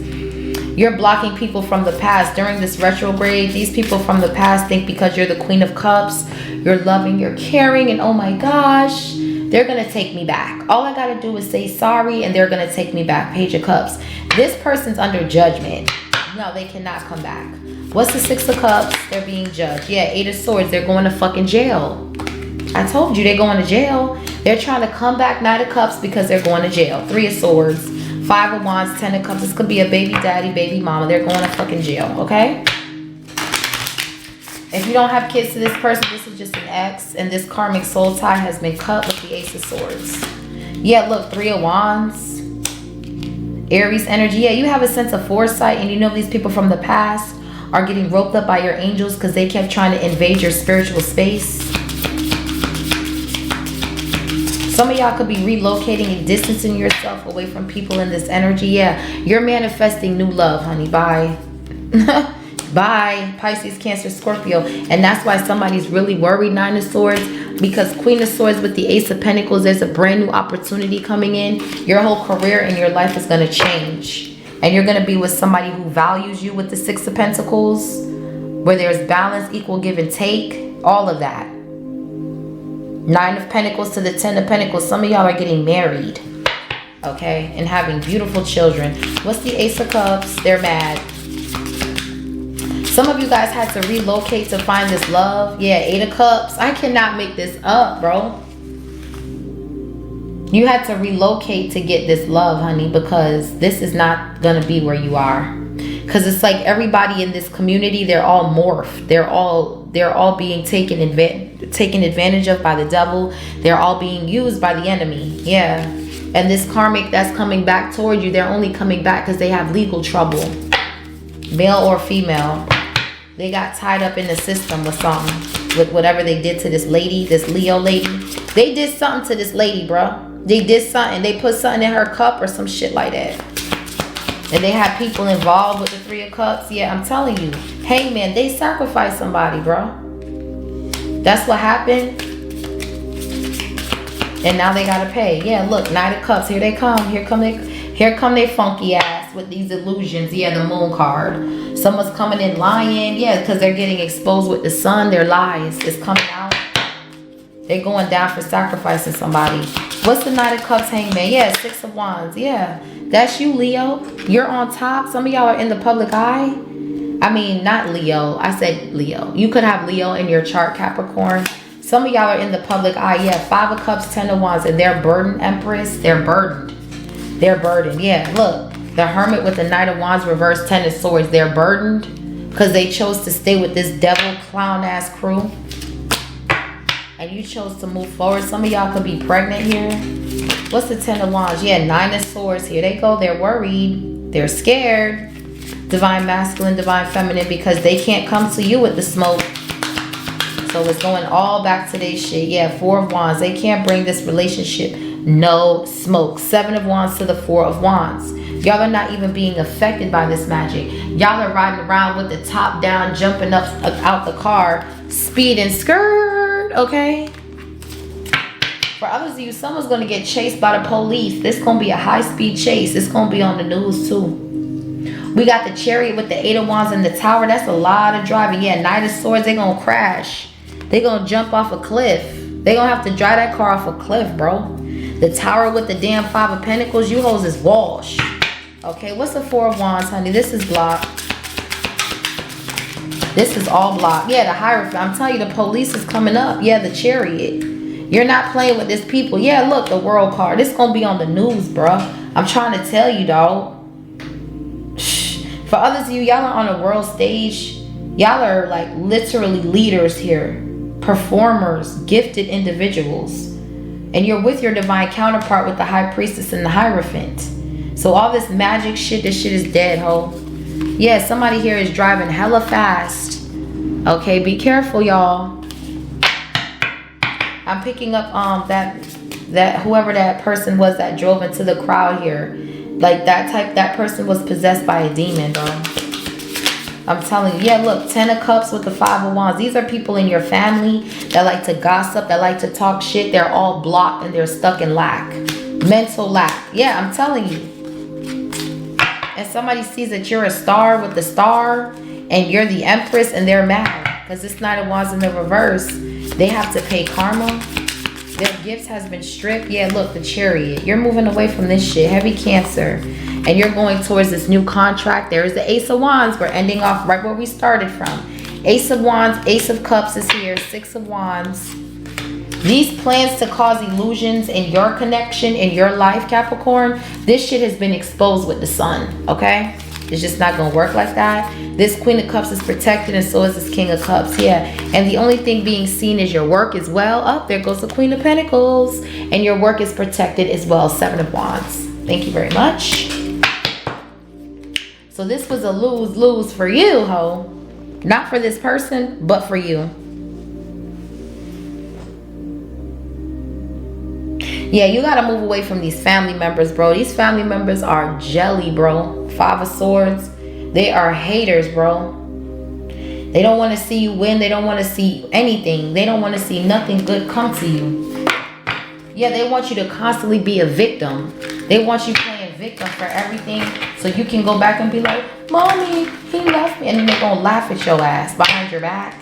You're blocking people from the past. During this retrograde, these people from the past think because you're the Queen of Cups, you're loving, you're caring, and oh my gosh, they're going to take me back. All I got to do is say sorry and they're going to take me back. Page of Cups. This person's under judgment. No, they cannot come back. What's the 6 of Cups? They're being judged. Yeah, 8 of Swords. They're going to fucking jail. I told you they're going to jail. They're trying to come back. 9 of Cups because they're going to jail. 3 of Swords. 5 of Wands. 10 of Cups. This could be a baby daddy, baby mama. They're going to fucking jail, okay? If you don't have kids to this person, this is just an ex. And this karmic soul tie has been cut with the Ace of Swords. Yeah, look. 3 of Wands. Aries energy. Yeah, you have a sense of foresight. And you know these people from the past are getting roped up by your angels because they kept trying to invade your spiritual space. Some of y'all could be relocating and distancing yourself away from people in this energy. Yeah, you're manifesting new love, honey. Bye. Bye. Pisces, Cancer, Scorpio. And that's why somebody's really worried, 9 of Swords. Because Queen of Swords with the Ace of Pentacles, there's a brand new opportunity coming in. Your whole career and your life is going to change. And you're going to be with somebody who values you with the 6 of Pentacles. Where there's balance, equal give and take. All of that. 9 of Pentacles to the 10 of Pentacles. Some of y'all are getting married. Okay? And having beautiful children. What's the Ace of Cups? They're mad. Some of you guys had to relocate to find this love. Yeah, 8 of Cups. I cannot make this up, bro. You had to relocate to get this love, honey, because this is not going to be where you are. Because it's like everybody in this community, they're all morphed. They're all being taken advantage of by the devil. They're all being used by the enemy. Yeah. And this karmic that's coming back toward you, they're only coming back because they have legal trouble. Male or female. They got tied up in the system with something. With whatever they did to this lady, this Leo lady. They did something to this lady, bro. They did something. They put something in her cup or some shit like that. And they had people involved with the 3 of Cups. Yeah, I'm telling you. Hey, man, they sacrificed somebody, bro. That's what happened. And now they gotta pay. Yeah, look, 9 of Cups. Here they come. Here come they funky ass with these illusions. Yeah, the moon card. Someone's coming in lying. Yeah, because they're getting exposed with the sun. Their lies is coming out. They're going down for sacrificing somebody. What's the 9 of Cups, Hangman? Yeah, 6 of Wands. Yeah, that's you, Leo. You're on top. Some of y'all are in the public eye. I mean, not Leo. I said Leo. You could have Leo in your chart, Capricorn. Some of y'all are in the public eye. Yeah, 5 of Cups, 10 of Wands. And they're burdened, Empress. They're burdened. They're burdened. Yeah, look. The Hermit with the Knight of Wands, reverse 10 of Swords. They're burdened because they chose to stay with this devil clown-ass crew. And you chose to move forward. Some of y'all could be pregnant here. What's the 10 of Wands? Yeah, 9 of Swords. Here they go. They're worried. They're scared. Divine Masculine, Divine Feminine, because they can't come to you with the smoke. So it's going all back to their shit. Yeah, 4 of Wands. They can't bring this relationship. No smoke. 7 of Wands to the 4 of Wands. Y'all are not even being affected by this magic. Y'all are riding around with the top down, jumping up out the car, speeding, skirt, okay? For others of you, someone's going to get chased by the police. This going to be a high-speed chase. It's going to be on the news, too. We got the Chariot with the 8 of Wands and the Tower. That's a lot of driving. Yeah, Knight of Swords, they're going to crash. They're going to jump off a cliff. They're going to have to drive that car off a cliff, bro. The Tower with the damn 5 of Pentacles, you hoes is wash. Okay, what's the 4 of Wands, honey? This is blocked. This is all blocked. Yeah, the Hierophant. I'm telling you, the police is coming up. Yeah, the Chariot. You're not playing with this people. Yeah, look, the World card. This going to be on the news, bro. I'm trying to tell you, dog. For others of you, y'all are on a world stage. Y'all are like literally leaders here, performers, gifted individuals. And you're with your divine counterpart with the high priestess and the hierophant. So all this magic shit, this shit is dead, ho. Yeah, somebody here is driving hella fast. Okay, be careful, y'all. I'm picking up that whoever that person was that drove into the crowd here. Like that person was possessed by a demon, bro. I'm telling you. Yeah, look, 10 of Cups with the 5 of Wands. These are people in your family that like to gossip, that like to talk shit. They're all blocked and they're stuck in lack. Mental lack. Yeah, I'm telling you. And somebody sees that you're a star with the star and you're the Empress and they're mad. Because this Knight of Wands in the reverse, they have to pay karma. Their gifts has been stripped. Yeah, look, the Chariot. You're moving away from this shit. Heavy Cancer. And you're going towards this new contract. There is the Ace of Wands. We're ending off right where we started from. Ace of Wands, Ace of Cups is here. 6 of Wands. These plans to cause illusions in your connection, in your life, Capricorn, this shit has been exposed with the sun, okay? It's just not going to work like that. This Queen of Cups is protected and so is this King of Cups, yeah. And the only thing being seen is your work as well. Oh, there goes the Queen of Pentacles. And your work is protected as well. 7 of Wands. Thank you very much. So this was a lose-lose for you, ho. Not for this person, but for you. Yeah, you got to move away from these family members, bro. These family members are jelly, bro. 5 of Swords. They are haters, bro. They don't want to see you win. They don't want to see anything. They don't want to see nothing good come to you. Yeah, they want you to constantly be a victim. They want you playing victim for everything so you can go back and be like, Mommy, he left me. And then they're going to laugh at your ass behind your back.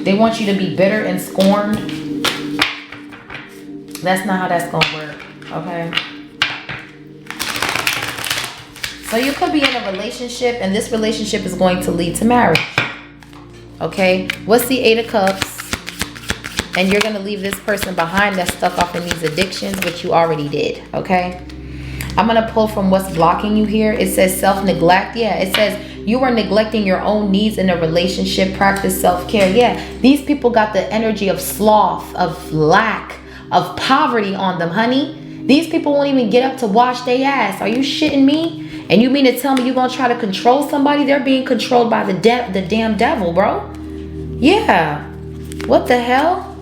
They want you to be bitter and scorned. That's not how that's going to work, okay? So you could be in a relationship and this relationship is going to lead to marriage, okay? What's the 8 of Cups? And you're going to leave this person behind that's stuck off in these addictions, which you already did, okay? I'm going to pull from what's blocking you here. It says self-neglect. Yeah, it says you are neglecting your own needs in a relationship. Practice self-care. Yeah, these people got the energy of sloth, of lack, of poverty on them, honey. These people won't even get up to wash their ass. Are you shitting me? And you mean to tell me you're going to try to control somebody? They're being controlled by the damn devil, bro. Yeah. What the hell?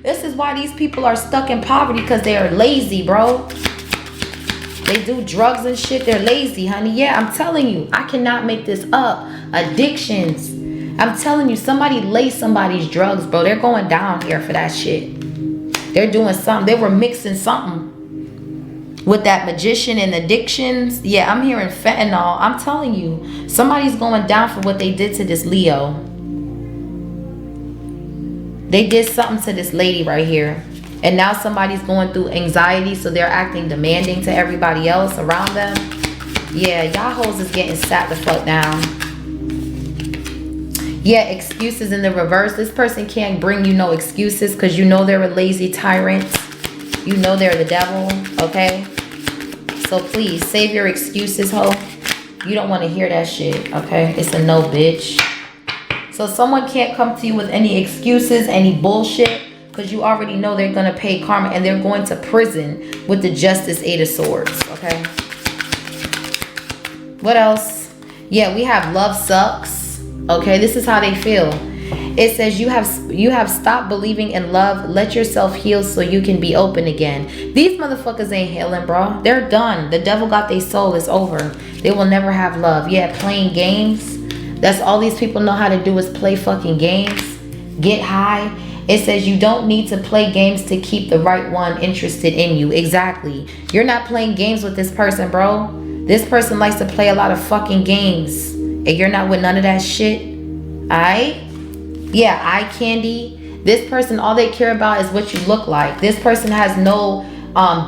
This is why these people are stuck in poverty, because they are lazy, bro. They do drugs and shit. They're lazy, honey. Yeah, I'm telling you. I cannot make this up. Addictions. I'm telling you, somebody laced somebody's drugs, bro. They're going down here for that shit. They're doing something. They were mixing something with that magician and addictions. Yeah, I'm hearing fentanyl. I'm telling you, somebody's going down for what they did to this Leo. They did something to this lady right here. And now somebody's going through anxiety, so they're acting demanding to everybody else around them. Yeah, y'all hoes is getting sat the fuck down. Yeah, excuses in the reverse. This person can't bring you no excuses because you know they're a lazy tyrant. You know they're the devil, okay? So please, save your excuses, ho. You don't want to hear that shit, okay? It's a no, bitch. So someone can't come to you with any excuses, any bullshit, because you already know they're going to pay karma and they're going to prison with the Justice 8 of Swords, okay? What else? Yeah, we have love sucks. Okay, this is how they feel. It says you have stopped believing in love. Let yourself heal so you can be open again. These motherfuckers ain't healing, bro. They're done. The devil got their soul. It's over. They will never have love. Yeah, playing games. That's all these people know how to do is play fucking games. Get high. It says you don't need to play games to keep the right one interested in you. Exactly. You're not playing games with this person, bro. This person likes to play a lot of fucking games. And you're not with none of that shit. Alright? Yeah, eye candy. This person, all they care about is what you look like. This person has no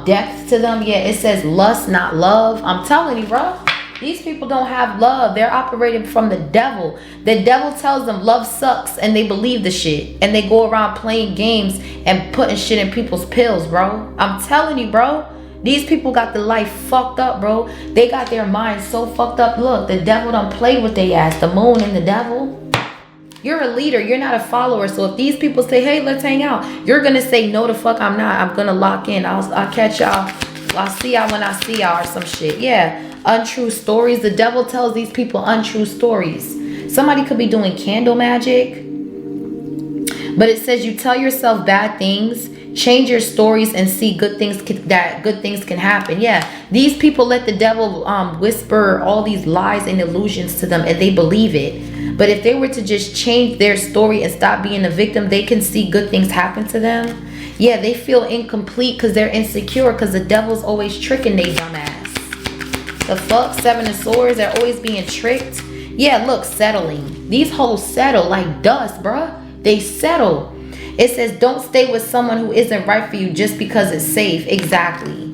depth to them. Yeah, it says lust, not love. I'm telling you, bro. These people don't have love. They're operating from the devil. The devil tells them love sucks and they believe the shit. And they go around playing games and putting shit in people's pills, bro. I'm telling you, bro. These people got the life fucked up, bro. They got their minds so fucked up. Look, the devil done played with their ass. The moon and the devil. You're a leader. You're not a follower. So if these people say, hey, let's hang out, you're going to say, no, the fuck I'm not. I'm going to lock in. I'll catch y'all. I'll see y'all when I see y'all or some shit. Yeah. Untrue stories. The devil tells these people untrue stories. Somebody could be doing candle magic. But it says you tell yourself bad things, change your stories, and see good things can happen. Yeah, these people let the devil whisper all these lies and illusions to them, and they believe it. But if they were to just change their story and stop being a victim, they can see good things happen to them. Yeah, they feel incomplete because they're insecure because the devil's always tricking they dumbass. The fuck, 7 of Swords, they're always being tricked. Yeah, look, settling. These hoes settle like dust, bruh. They settle. It says don't stay with someone who isn't right for you just because it's safe. Exactly.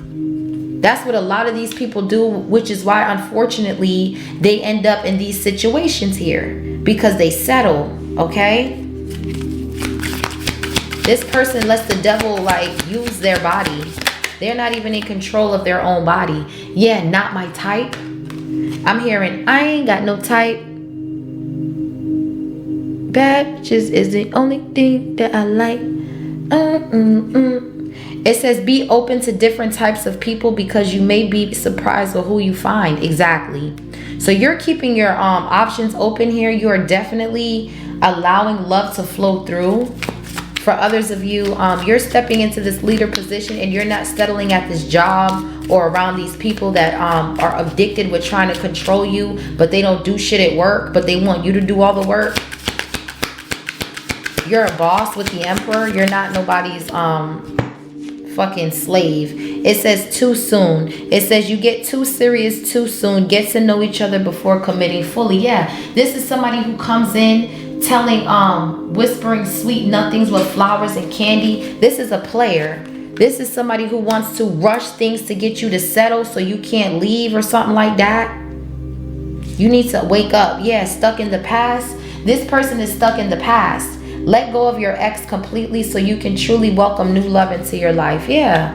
That's what a lot of these people do, which is why unfortunately they end up in these situations here because they settle. Okay, this person lets the devil like use their body. They're not even in control of their own body. Yeah, not my type. I'm hearing I ain't got no type. Bad bitches is the only thing that I like. It says be open to different types of people because you may be surprised with who you find. Exactly. So you're keeping your options open here. You are definitely allowing love to flow through. For others of you, you're stepping into this leader position and you're not settling at this job or around these people that are addicted with trying to control you, but they don't do shit at work, but they want you to do all the work. You're a boss with the Emperor. You're not nobody's fucking slave. It says too soon. It says you get too serious too soon. Get to know each other before committing fully. Yeah, this is somebody who comes in telling, whispering sweet nothings with flowers and candy. This is a player. This is somebody who wants to rush things to get you to settle so you can't leave or something like that. You need to wake up. Yeah, stuck in the past. This person is stuck in the past. Let go of your ex completely so you can truly welcome new love into your life. Yeah.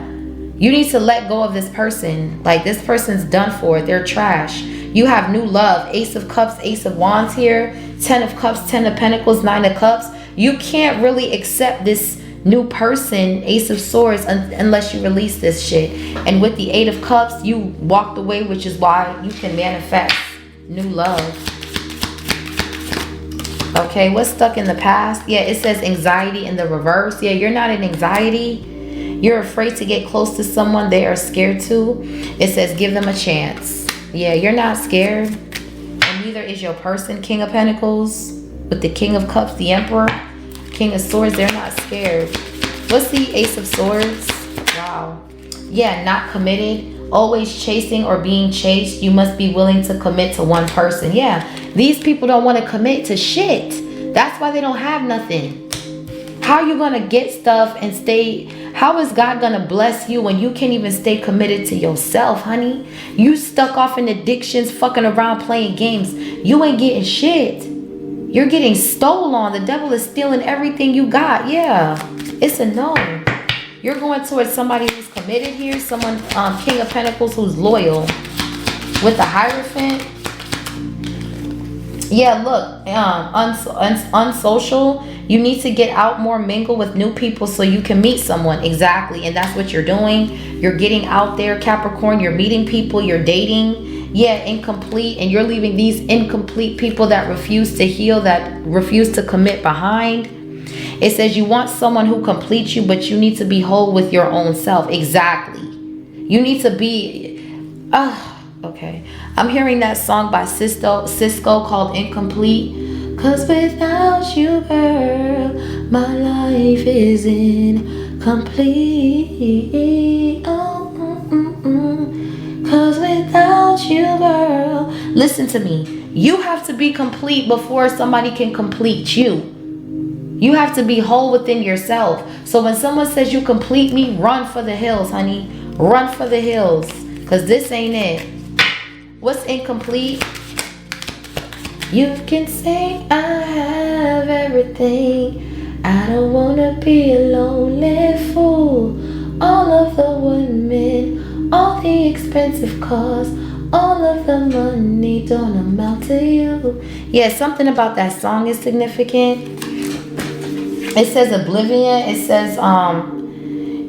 You need to let go of this person. Like, this person's done for. They're trash. You have new love. Ace of Cups, Ace of Wands here. 10 of Cups, 10 of Pentacles, 9 of Cups. You can't really accept this new person, Ace of Swords, unless you release this shit. And with the 8 of Cups, you walked away, which is why you can manifest new love. Okay, what's stuck in the past? Yeah, it says anxiety in the reverse. Yeah, you're not in anxiety. You're afraid to get close to someone they are scared to. It says give them a chance. Yeah, you're not scared. And neither is your person, King of Pentacles. With the King of Cups, the Emperor. King of Swords, they're not scared. What's the Ace of Swords? Wow. Yeah, not committed. Always chasing or being chased. You must be willing to commit to one person. Yeah, these people don't want to commit to shit. That's why they don't have nothing. How are you going to get stuff and stay? How is God going to bless you when you can't even stay committed to yourself, honey? You stuck off in addictions, fucking around playing games. You ain't getting shit. You're getting stolen. The devil is stealing everything you got. Yeah, it's a no. You're going towards somebody who's committed here. Someone, King of Pentacles, who's loyal. With the Hierophant. Yeah, look, unsocial. You need to get out more, mingle with new people so you can meet someone. Exactly. And that's what you're doing. You're getting out there, Capricorn. You're meeting people. You're dating. Yeah, incomplete. And you're leaving these incomplete people that refuse to heal, that refuse to commit behind. It says you want someone who completes you, but you need to be whole with your own self. Exactly. You need to be... okay. I'm hearing that song by Cisco called Incomplete. 'Cause without you, girl, my life is incomplete. Oh, 'Cause without you, girl... Listen to me. You have to be complete before somebody can complete you. You have to be whole within yourself. So when someone says you complete me, run for the hills, honey. Run for the hills. Because this ain't it. What's incomplete? You can say I have everything. I don't want to be a lonely fool. All of the women expensive cars. All of the money don't amount to you. Yeah, something about that song is significant. It says oblivion. It says,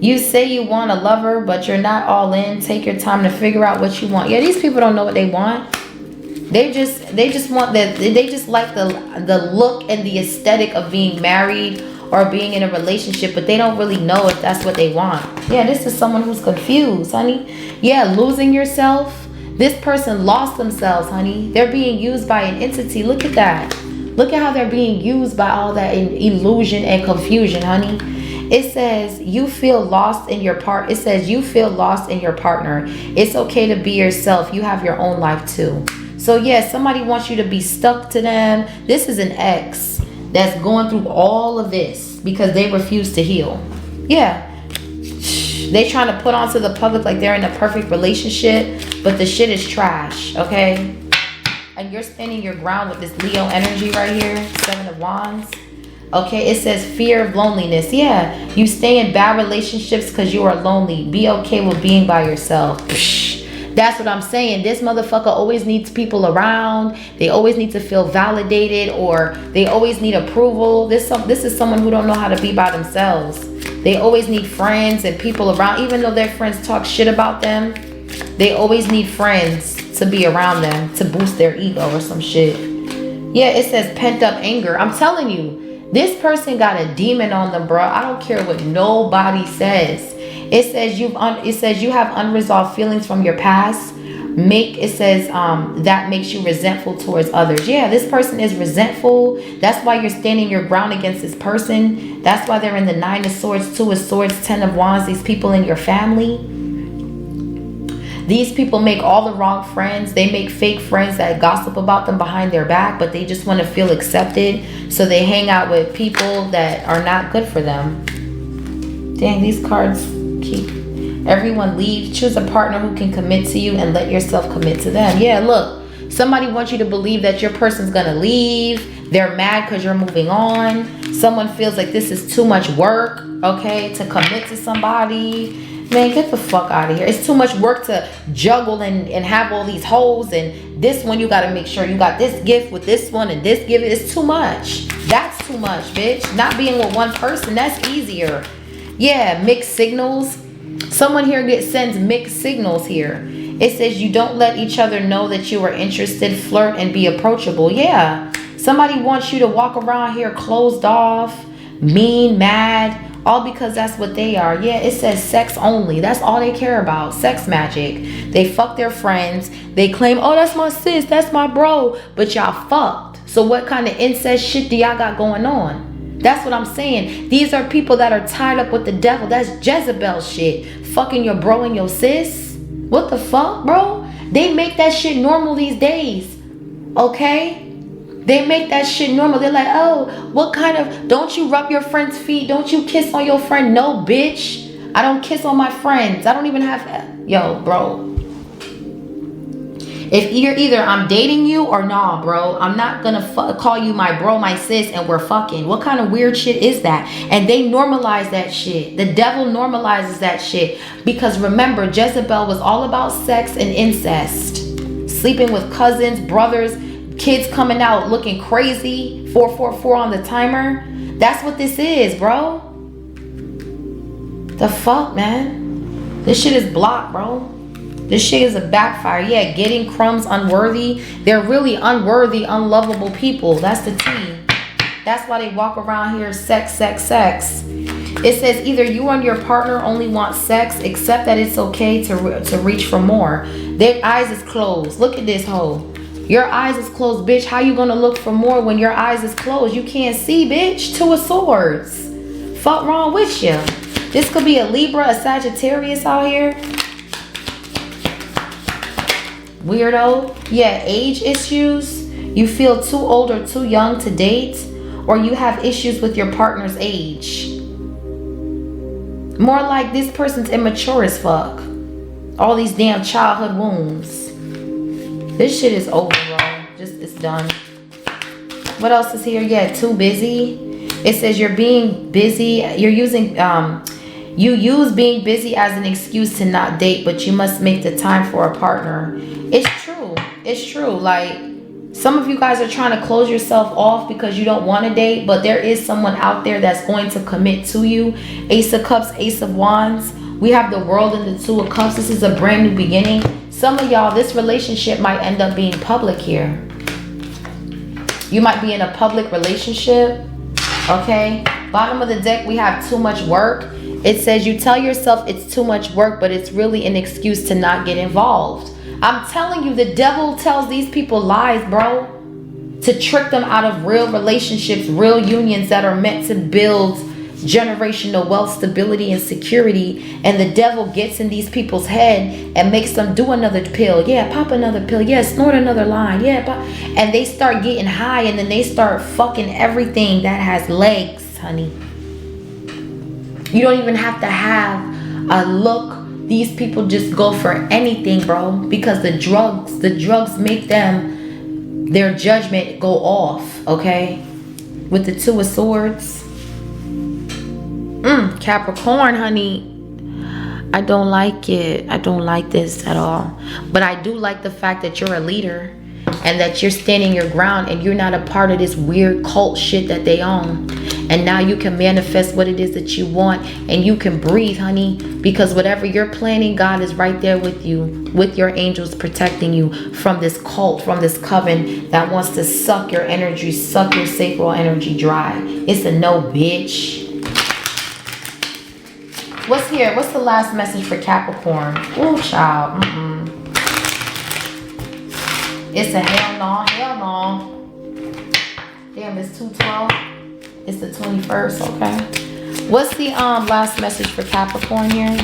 you say you want a lover, but you're not all in. Take your time to figure out what you want. Yeah, these people don't know what they want. They just want that. They just like the look and the aesthetic of being married or being in a relationship, but they don't really know if that's what they want. Yeah, this is someone who's confused, honey. Yeah, losing yourself. This person lost themselves, honey. They're being used by an entity. Look at that. Look at how they're being used by all that illusion and confusion, honey. It says you feel lost in your part. It says you feel lost in your partner. It's okay to be yourself. You have your own life too. So yeah, somebody wants you to be stuck to them. This is an ex that's going through all of this because they refuse to heal. Yeah. They trying to put onto the public like they're in a perfect relationship, but the shit is trash, okay? And you're standing your ground with this Leo energy right here, 7 of Wands. Okay, it says fear of loneliness. Yeah, you stay in bad relationships because you are lonely. Be okay with being by yourself. That's what I'm saying. This motherfucker always needs people around. They always need to feel validated, or they always need approval. This is someone who don't know how to be by themselves. They always need friends and people around. Even though their friends talk shit about them, they always need friends to be around them to boost their ego or some shit. Yeah, it says pent up anger. I'm telling you, this person got a demon on them, bro. I don't care what nobody says. It says you have unresolved feelings from your past. It says that makes you resentful towards others. Yeah, this person is resentful. That's why you're standing your ground against this person. That's why they're in the 9 of Swords, 2 of Swords, 10 of Wands. These people in your family. These people make all the wrong friends. They make fake friends that gossip about them behind their back, but they just want to feel accepted. So they hang out with people that are not good for them. Dang, these cards keep... Everyone leave. Choose a partner who can commit to you and let yourself commit to them. Yeah, look. Somebody wants you to believe that your person's going to leave. They're mad because you're moving on. Someone feels like this is too much work, okay, to commit to somebody. Man, get the fuck out of here. It's too much work to juggle and have all these holes. And this one, you got to make sure you got this gift with this one and this gift. It's too much. That's too much, bitch. Not being with one person, that's easier. Yeah, mixed signals. Someone here sends mixed signals here. It says you don't let each other know that you are interested, flirt, and be approachable. Yeah. Somebody wants you to walk around here closed off, mean, mad, all because that's what they are. Yeah, it says sex only. That's all they care about. Sex magic. They fuck their friends. They claim, oh, that's my sis, that's my bro. But y'all fucked. So what kind of incest shit do y'all got going on? That's what I'm saying. These are people that are tied up with the devil. That's Jezebel shit. Fucking your bro and your sis. What the fuck, bro? They make that shit normal these days. Okay? They make that shit normal. They're like, oh, what kind of... Don't you rub your friend's feet? Don't you kiss on your friend? No, bitch. I don't kiss on my friends. I don't even have... Yo, bro. If you're either I'm dating you or nah, bro. I'm not gonna call you my bro, my sis, and we're fucking. What kind of weird shit is that? And they normalize that shit. The devil normalizes that shit. Because remember, Jezebel was all about sex and incest. Sleeping with cousins, brothers, kids coming out looking crazy. 444 on the timer. That's what this is, bro. The fuck, man? This shit is blocked, bro. This shit is a backfire. Yeah, getting crumbs, unworthy. They're really unworthy, unlovable people. That's the team. That's why they walk around here, sex, sex, sex. It says either you and your partner only want sex, except that it's okay to reach for more. Their eyes is closed. Look at this hoe. Your eyes is closed, bitch. How you gonna look for more when your eyes is closed? You can't see, bitch. 2 of Swords. Fuck wrong with you? This could be a Libra, a Sagittarius out here. Weirdo. Yeah, age issues. You feel too old or too young to date, or you have issues with your partner's age. More like this person's immature as fuck. All these damn childhood wounds. This shit is over, bro. It's done. What else is here? Yeah, too busy. It says you're being busy. You're using You use being busy as an excuse to not date, but you must make the time for a partner. It's true. It's true. Like, some of you guys are trying to close yourself off because you don't want to date, but there is someone out there that's going to commit to you. Ace of Cups, Ace of Wands. We have the World and the Two of Cups. This is a brand new beginning. Some of y'all, this relationship might end up being public here. You might be in a public relationship. Okay. Bottom of the deck, we have too much work. It says you tell yourself it's too much work, but it's really an excuse to not get involved. I'm telling you, the devil tells these people lies, bro, to trick them out of real relationships, real unions that are meant to build generational wealth, stability, and security. And the devil gets in these people's head and makes them do another pill. Yeah, pop another pill. Yeah, snort another line. Yeah, pop. And they start getting high, and then they start fucking everything that has legs, honey. You don't even have to have a look. These people just go for anything, bro, because the drugs make them, their judgment go off, okay? With the Two of Swords. Capricorn, honey. I don't like it. I don't like this at all. But I do like the fact that you're a leader and that you're standing your ground and you're not a part of this weird cult shit that they own. And now you can manifest what it is that you want, and you can breathe, honey, because whatever you're planning, God is right there with you, with your angels protecting you from this cult, from this coven that wants to suck your energy, suck your sacral energy dry. It's a no, bitch. What's here? What's the last message for Capricorn? Oh, child. It's a hell no, hell no. Damn, it's 212. It's the 21st, okay. What's the last message for Capricorn here?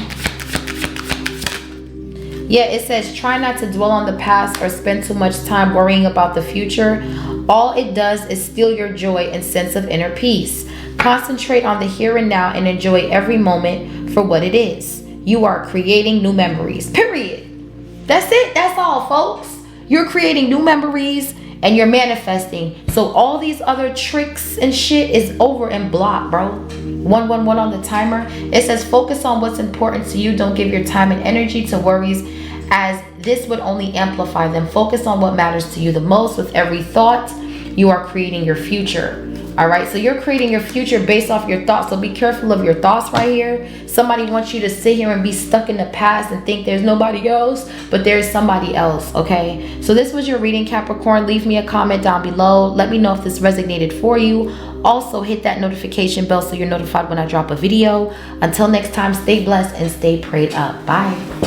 Yeah, it says try not to dwell on the past or spend too much time worrying about the future. All it does is steal your joy and sense of inner peace. Concentrate on the here and now and enjoy every moment for what it is. You are creating new memories, period. That's it. That's all, folks. You're creating new memories and you're manifesting. So all these other tricks and shit is over and blocked, bro. 111 on the timer. It says focus on what's important to you. Don't give your time and energy to worries, as this would only amplify them. Focus on what matters to you the most. With every thought, you are creating your future. All right, so you're creating your future based off your thoughts. So be careful of your thoughts right here. Somebody wants you to sit here and be stuck in the past and think there's nobody else, but there's somebody else, okay? So this was your reading, Capricorn. Leave me a comment down below. Let me know if this resonated for you. Also, hit that notification bell so you're notified when I drop a video. Until next time, stay blessed and stay prayed up. Bye.